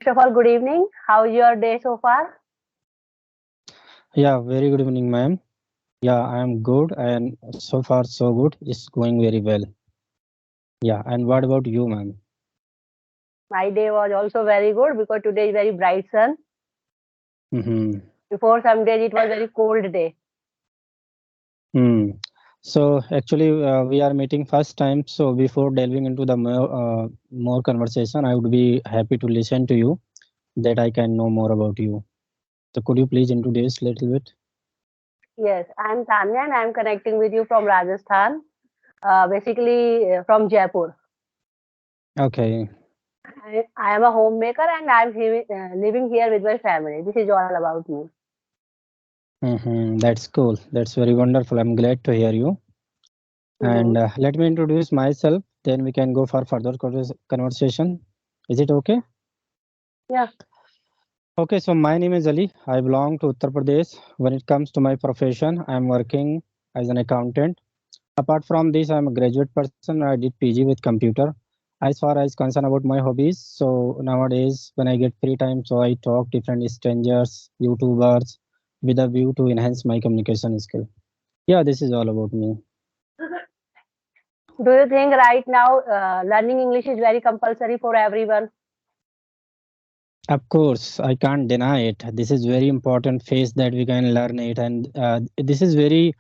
First of all, good evening. How's your day so far? Yeah, very good evening, ma'am. Yeah, I am good and so far so good. It's going very well. Yeah, and what about you, ma'am? My day was also very good because today is very bright sun. Mm-hmm. Before some days it was very cold day. Hmm. So actually, we are meeting first time. So before delving into the more conversation, I would be happy to listen to you that I can know more about you. So could you please introduce a little bit? Yes, I'm Tanya and I'm connecting with you from Rajasthan, basically from Jaipur. Okay. I am a homemaker and I'm living here with my family. This is all about me. Mm-hmm. That's cool. That's very wonderful. I'm glad to hear you. Hmm. And let me introduce myself. Then we can go for further conversation. Is it okay? Yeah. Okay, so my name is Ali. I belong to Uttar Pradesh. When it comes to my profession, I am working as an accountant. Apart from this, I am a graduate person. I did PG with computer. As far as concerned about my hobbies, so nowadays when I get free time, so I talk different strangers, YouTubers, with a view to enhance my communication skill. Yeah, this is all about me. Do you think right now learning English is very compulsory for everyone? Of course, I can't deny it. This is very important phase that we can learn it, and this is very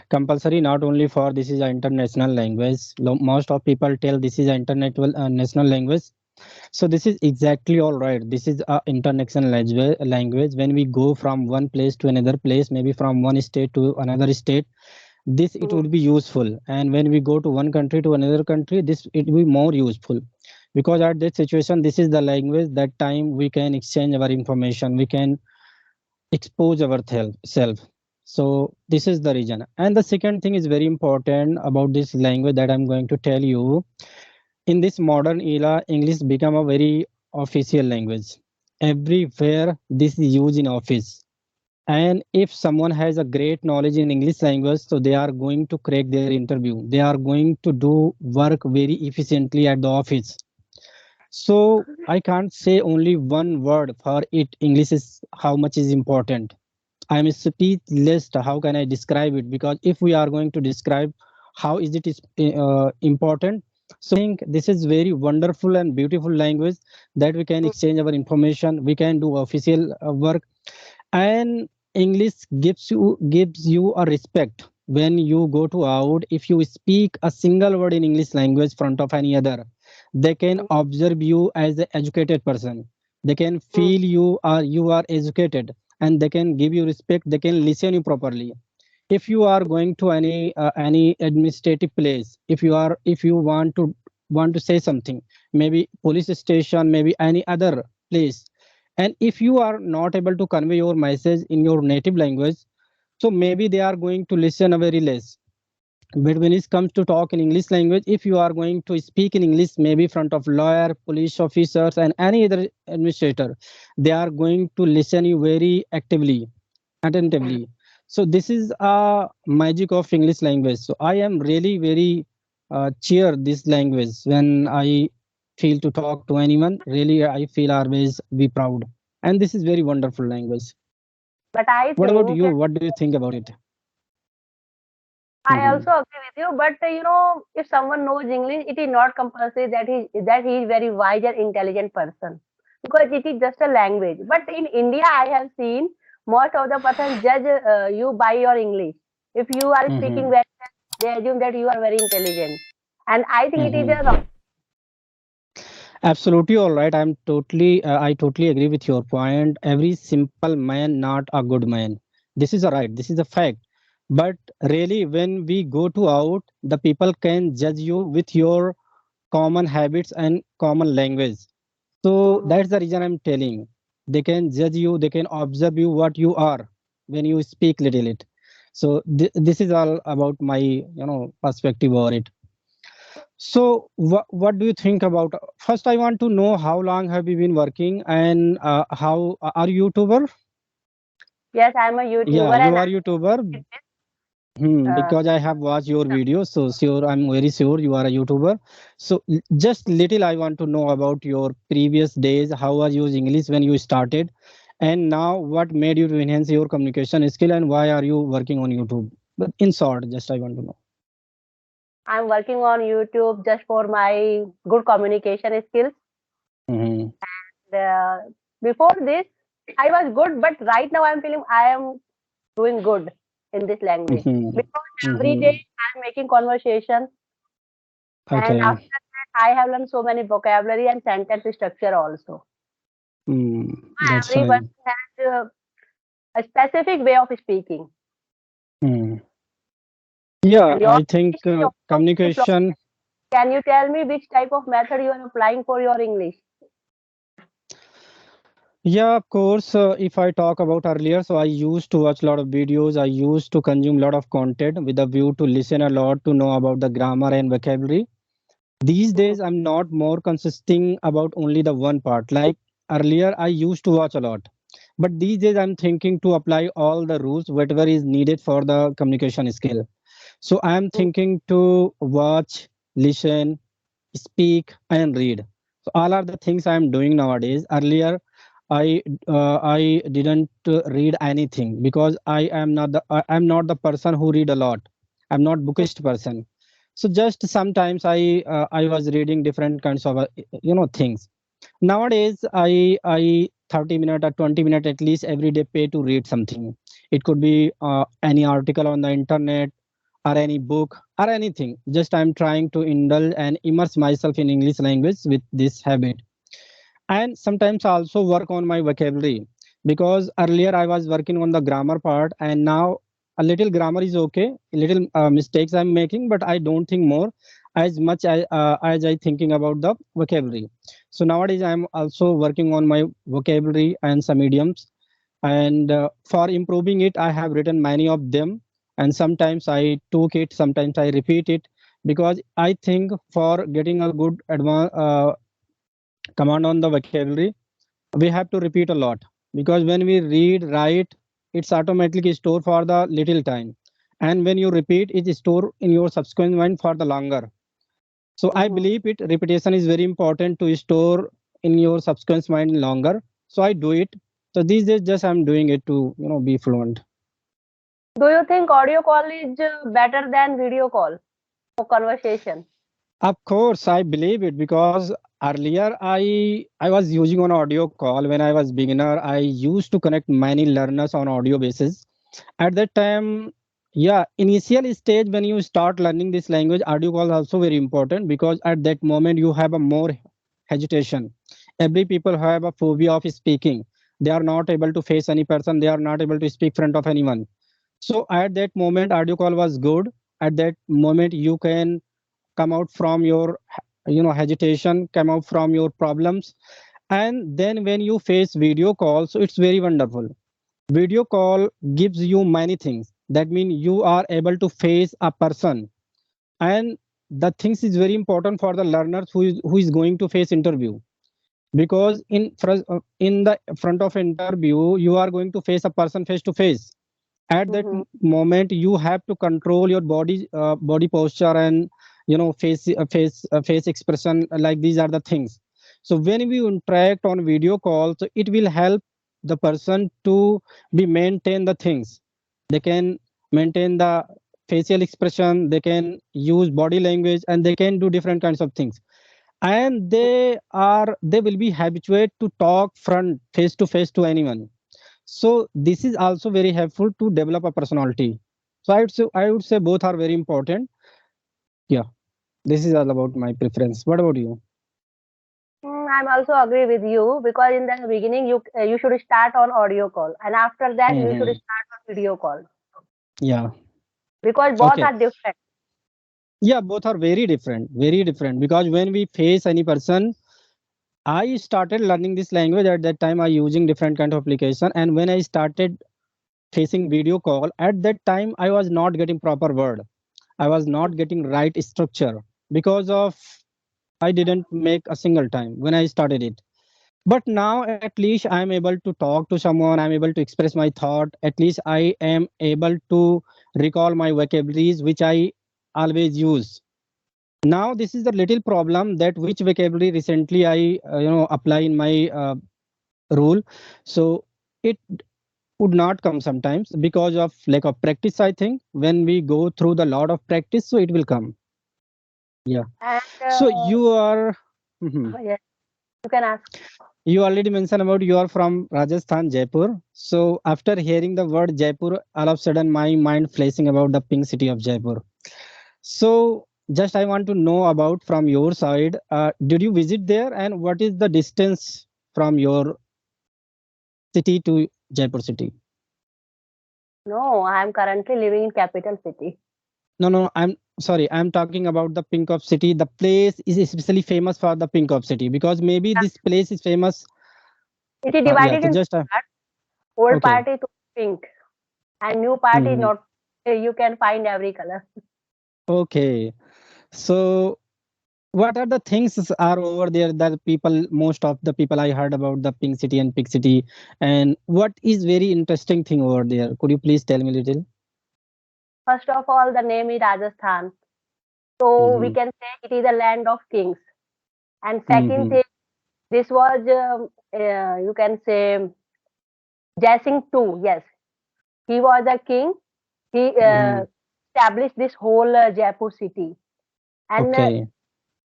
compulsory. Not only for this is an international language. Most of people tell this is an international national language. So this is exactly all right. This is a international language. Language. When we go from one place to another place, maybe from one state to another state, this it Mhm. would be useful. And when we go to one country to another country, this it will be more useful because at that situation this is the language that time we can exchange our information, we can expose our self. So this is the reason. And the second thing is very important about this language that I'm going to tell you. In this modern era, English become a very official language. Everywhere this is used in office, and if someone has a great knowledge in English language, so they are going to crack their interview, they are going to do work very efficiently at the office. So I can't say only one word for it. English is how much is important. I'm speechless. How can I describe it? Because if we are going to describe how is it is important, so I think this is very wonderful and beautiful language that we can exchange our information. We can do official work, and English gives you a respect when you go to out. If you speak a single word in English language front of any other, they can observe you as an educated person. They can Mhm. feel you are educated, and they can give you respect. They can listen you properly. If you are going to any administrative place, if you want to say something, maybe police station, maybe any other place, and if you are not able to convey your message in your native language, so maybe they are going to listen a very less. But when it comes to talk in English language, if you are going to speak in English, maybe front of lawyer, police officers, and any other administrator, they are going to listen you very actively, attentively. So this is a magic of English language. So I am really very cheer this language. When I feel to talk to anyone, really I feel always be proud. And this is very wonderful language. But I What about think you? What do you think about it? I Mhm. also agree with you, but if someone knows English, it is not compulsory that he is very wise and intelligent person because it is just a language. But in India, I have seen most of the person judge you by your English. If you are speaking Mhm. very well, they assume that you are very intelligent, and I think it is Mhm. a wrong. Absolutely all right. I totally agree with your point. Every simple man, not a good man. This is a right. This is a fact. But really, when we go to out, the people can judge you with your common habits and common language. So Mhm. that's the reason I'm telling. They can judge you. They can observe you what you are when you speak little it. So this is all about my perspective over it. So, what do you think about? First, I want to know how long have you been working, and how are you YouTuber? Yes, I am a Yeah, YouTuber you and are YouTuber. Uh, Because I have watched your videos, so sure, I'm very sure you are a YouTuber. So just little I want to know about your previous days. How was your English when you started, and now what made you to enhance your communication skill, and why are you working on YouTube? But in short, just I want to know. I'm working on YouTube just for my good communication skills. Mm-hmm. Uh, Before this, I was good, but right now I'm feeling I am doing good in this language Mm-hmm. because every day Mm-hmm. I'm making conversation, and Okay. after that I have learned so many vocabulary and sentence structure also. That's Everyone fine. has a specific way of speaking, Mm. Yeah, and your I think English is also very fluent. communication. Can you tell me which type of method you are applying for your English? Yeah, of course. If I talk about earlier, so I used to watch a lot of videos. I used to consume a lot of content with a view to listen a lot to know about the grammar and vocabulary. These Mhm. days, I'm not more consisting about only the one part. Like earlier, I used to watch a lot, but these days, I'm thinking to apply all the rules, whatever is needed for the communication skill. So I'm thinking to watch, listen, speak, and read. So all are the things I'm doing nowadays. Earlier, I didn't read anything because I'm not the person who read a lot. I'm not bookist person. So just sometimes I was reading different kinds of things. Nowadays I 30 minute or 20 minute at least every day pay to read something. It could be any article on the internet or any book or anything. Just I'm trying to indulge and immerse myself in English language with this habit. And sometimes I also work on my vocabulary because earlier I was working on the grammar part, and now a little grammar is okay, little mistakes I'm making, but I don't think more as much as I thinking about the vocabulary. So nowadays I'm also working on my vocabulary and some idioms, and for improving it I have written many of them, and sometimes I took it, sometimes I repeat it, because I think for getting a good command on the vocabulary we have to repeat a lot, because when we read write it's automatically stored for the little time, and when you repeat it is stored in your subsequent mind for the longer. So I Mhm. believe it repetition is very important to store in your subsequent mind longer. So I do it. So these days just I'm doing it to be fluent. Do you think audio call is better than video call for conversation? Of course, I believe it because earlier I was using on audio call when I was beginner. I used to connect many learners on audio basis. At that time, yeah, initial stage when you start learning this language, audio call is also very important because at that moment you have a more hesitation. Every people have a phobia of speaking. They are not able to face any person. They are not able to speak front of anyone. So at that moment, audio call was good. At that moment, you can come out from your hesitation, come out from your problems, and then when you face video call, so it's very wonderful. Video call gives you many things. That means you are able to face a person, and the things is very important for the learners who is going to face interview, because in the front of interview you are going to face a person face to face. At that Mhm. moment you have to control your body posture and face expression, like these are the things. So when we interact on video calls, it will help the person to be maintain the things. They can maintain the facial expression, they can use body language, and they can do different kinds of things, and they will be habituated to talk front face to anyone. So this is also very helpful to develop a personality. So I would say both are very important. Yeah, this is all about my preference. What about you? I'm also agree with you because in the beginning you should start on audio call, and after that you should Hmm. start on video call Yeah. because both Okay. are different. Yeah, both are very different. Because when we face any person, I started learning this language at that time. I using different kind of application, and when I started facing video call, at that time I was not getting proper word. I was not getting right structure because of I didn't make a single time when I started it. But now at least I'm able to talk to someone. I'm able to express my thought. At least I am able to recall my vocabularies which I always use. Now this is the little problem that which vocabulary recently I apply in my rule. So it would not come sometimes because of lack of practice. I think when we go through the lot of practice, so it will come. Yeah. And So you are. Mhm. yes, you can ask. You already mentioned about you are from Rajasthan, Jaipur. So after hearing the word Jaipur, all of a sudden my mind flashing about the pink city of Jaipur. So just I want to know about from your side, did you visit there and what is the distance from your city to Jaipur city? No, I am currently living in capital city. No, no, I'm sorry. I'm talking about the pink of city. The place is especially famous for the pink of city because maybe this place is famous. It is Yeah, divided so into just parts. Old okay. part is pink, and new part is Mhm. not. You can find every color. Okay. So what are the things are over there that people, most of the people I heard about the pink city and pink city, and what is very interesting thing over there? Could you please tell me a little? First of all, the name is Rajasthan. So we Mm-hmm. can say it is a land of kings. And second Mm-hmm. thing, this was, you can say, Jaising too. Yes, he was a king. He Mm-hmm. established this whole Jaipur city. And Okay.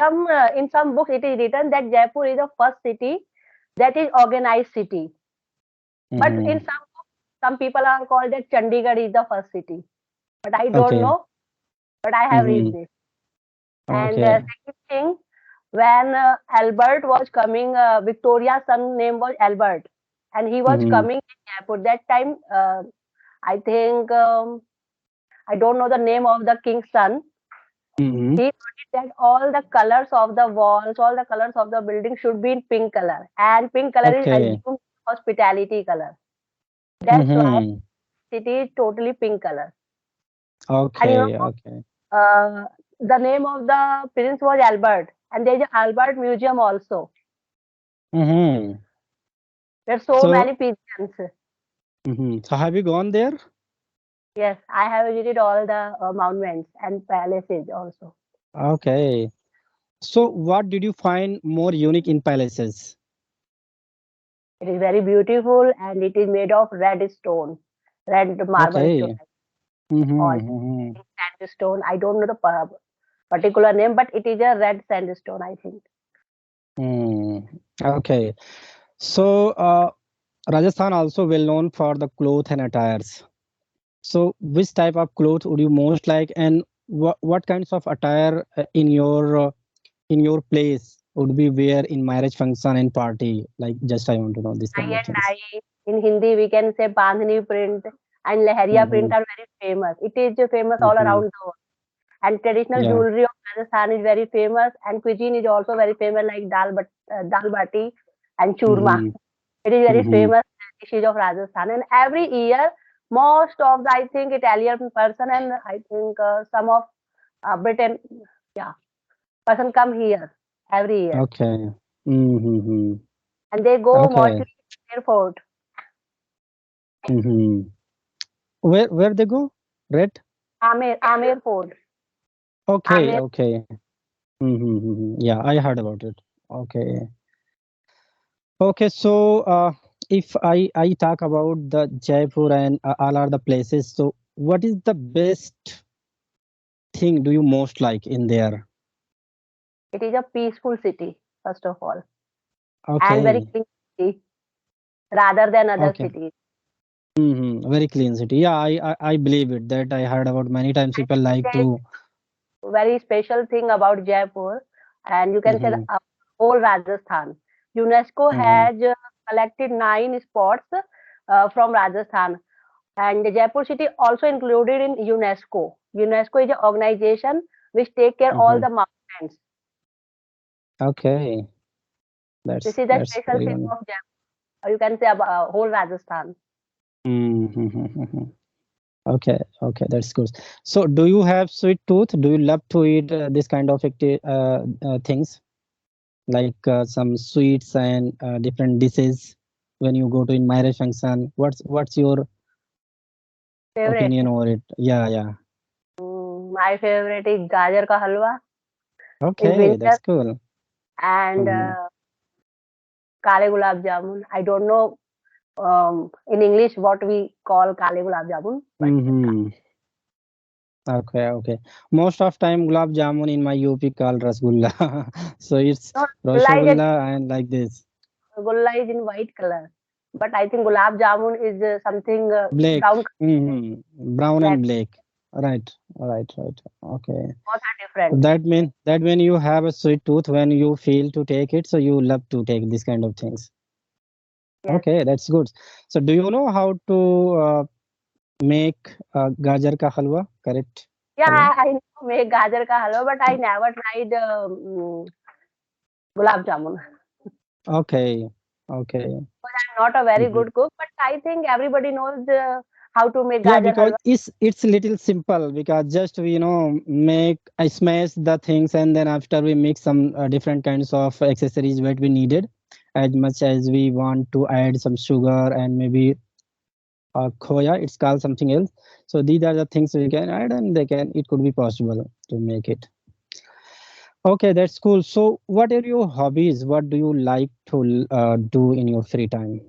in some books, it is written that Jaipur is the first city that is organized city. But in Mm-hmm. some people are called that Chandigarh is the first city. But I don't Okay. know. But I have read Mm-hmm. this. And Okay. second thing, when Albert was coming, Victoria's son name was Albert, and he was Mm-hmm. coming in Jaipur. That time, I think I don't know the name of the king's son. Mm-hmm. He wanted that all the colors of the walls, all the colors of the building should be in pink color, and pink color is Okay. assumed hospitality color. That's why Mm-hmm. it is totally pink color. And Okay. Okay. the name of the prince was Albert, and there is an Albert Museum also. Mm-hmm. There's so So, many pigeons. so have you gone there? Yes, I have visited all the monuments and palaces also. Okay. So, what did you find more unique in palaces? It is very beautiful and it is made of red stone, red marble stone, Okay. or Mm-hmm. sandstone. I don't know the particular name, but it is a red sandstone, I think. Mm-hmm. Okay. So, Rajasthan also well known for the cloth and attires. So, which type of clothes would you most like, and what kinds of attire in your place would be wear in marriage function and party? Like, just I want to know this kind Tie of and things. dye. In Hindi, we can say Bandhani print and Leharia Mm-hmm. print are very famous. It is famous all Mm-hmm. around the world. And traditional Yeah. jewelry of Rajasthan is very famous, and cuisine is also very famous, like dal bati and churma. Mm-hmm. It is very Mm-hmm. famous dishes of Rajasthan, and every year, most of the I think Italian person and I think some of Britain, yeah, person come here every year, Okay. Mm-hmm. and they go Okay. mostly to airport, Mm-hmm. Where they go? Red? Amer Fort, Okay. Amer. Okay. Mm-hmm. Yeah, I heard about it. Okay. Okay. So, if I talk about the Jaipur and all are the places, so what is the best thing do you most like in there? It is a peaceful city, first of all, and very Okay. clean city rather than other Okay. cities. Very clean city. Yeah, I believe it that I heard about many times people like There is to. very special thing about Jaipur, and you can say the Mm-hmm. whole Rajasthan. UNESCO Mm-hmm. has collected 9 spots from Rajasthan, and the Jaipur city also included in UNESCO. UNESCO is an organization which take care all Mm-hmm. the mountains. Okay. This is a That's special very thing one. of Jaipur. Or you can say about whole Rajasthan. Mm-hmm. Okay, okay, that's good. So, do you have sweet tooth? Do you love to eat this kind of things like some sweets and different dishes when you go to in marriage function? What's your Favorite. opinion over it. Yeah, yeah. My favorite is gajar ka halwa in Okay, winter that's cool. and Mm-hmm. kale gulab jamun. I don't know in English what we call kale gulab jamun, but Mm-hmm. Okay, okay. Most of time gulab jamun in my UP called rasgulla. So it's no, rasgulla and like this. gulla is in white color. But I think gulab jamun is something Black. brown. Mm-hmm. Brown and Exactly, black. Right, right, right. Okay. both are So different. that when you have a sweet tooth, when you feel to take it, so you love to take this kind of things. Yes. Okay, that's good. So do you know how to make gajar ka halwa? Correct Yeah, halwa. I know make gajar ka halwa, but I never tried gulab jamun. Okay, okay. But I'm not a very Mhm. good cook, but I think everybody knows how to make Yeah, gajar because halwa. it's little simple because just we make I smash the things and then after we mix some different kinds of accessories that we needed as much as we want to add some sugar and maybe khoya, it's called something else. So these are the things we can add and they can it could be possible to make it. Okay, that's cool. So what are your hobbies? What do you like to do in your free time?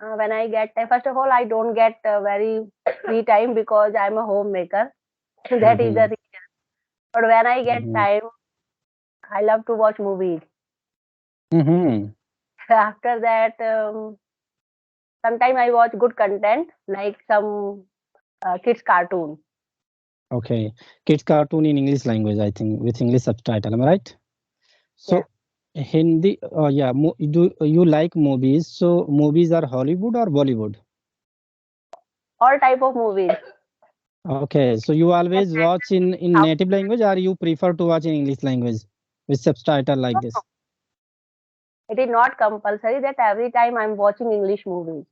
When I get time, first of all, I don't get very free time because I'm a homemaker. That is the Mm-hmm. reason. But when I get Mm-hmm. time, I love to watch movies. Mm-hmm. After that, sometimes I watch good content like some kids cartoon. Okay, kids cartoon in English language, I think, with English subtitle. Am I right? Yes, So Hindi, yeah. Do you like movies? So movies are Hollywood or Bollywood? all type of movies. Okay, so you And always watch in South, native language, or you prefer to watch in English language with subtitle like no, no, this? it is not compulsory that every time I'm watching English movies.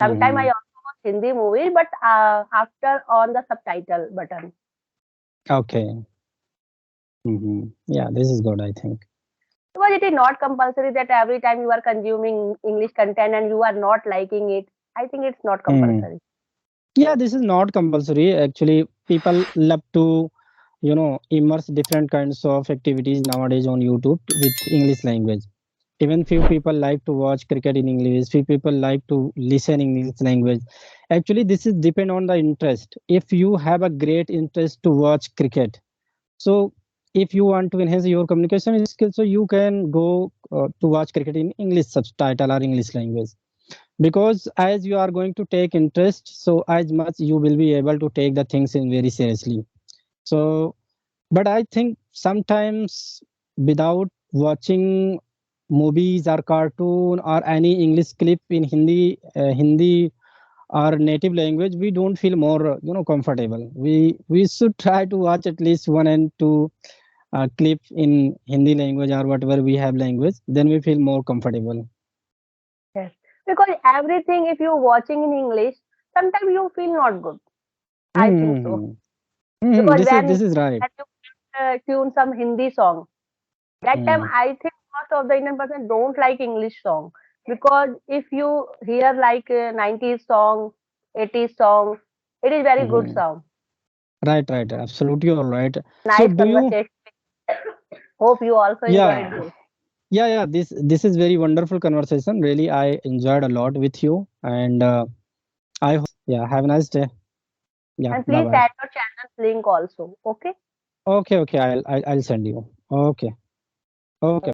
Sometimes I Mm-hmm. also watch Hindi movies, but after on the subtitle button. Okay. Mm-hmm. Yeah, this is good, I think. Because it is not compulsory that every time you are consuming English content and you are not liking it. I think it's not Mm. compulsory. Yeah, this is not compulsory. Actually, people love to, immerse different kinds of activities nowadays on YouTube with English language. Even few people like to watch cricket in English. Few people like to listen in English language. Actually, this is depend on the interest. If you have a great interest to watch cricket, so if you want to enhance your communication skills, so you can go to watch cricket in English subtitle or English language because as you are going to take interest so as much you will be able to take the things in very seriously. So but I think sometimes without watching movies or cartoon or any English clip in Hindi or native language, we don't feel more comfortable. We should try to watch at least one and two clip in Hindi language or whatever we have language, then we feel more comfortable. Yes. Because everything, if you're watching in English, sometimes you feel not good. I think so. Hmm. Hmm. Because This is when this is right. you tune some Hindi song, that time Hmm. I think most of the Indian person don't like English song. Because if you hear like 90s song, 80s song, it is very good Hmm. song. Right, right, absolutely, all right. So Nice do you? conversation. Hope you also enjoyed Yeah, this. yeah. This is very wonderful conversation. Really, I enjoyed a lot with you, and I hope. Yeah, have a nice day. Yeah, And bye please bye. add your channel's link also. Okay. Okay, okay. I'll send you. Okay, okay.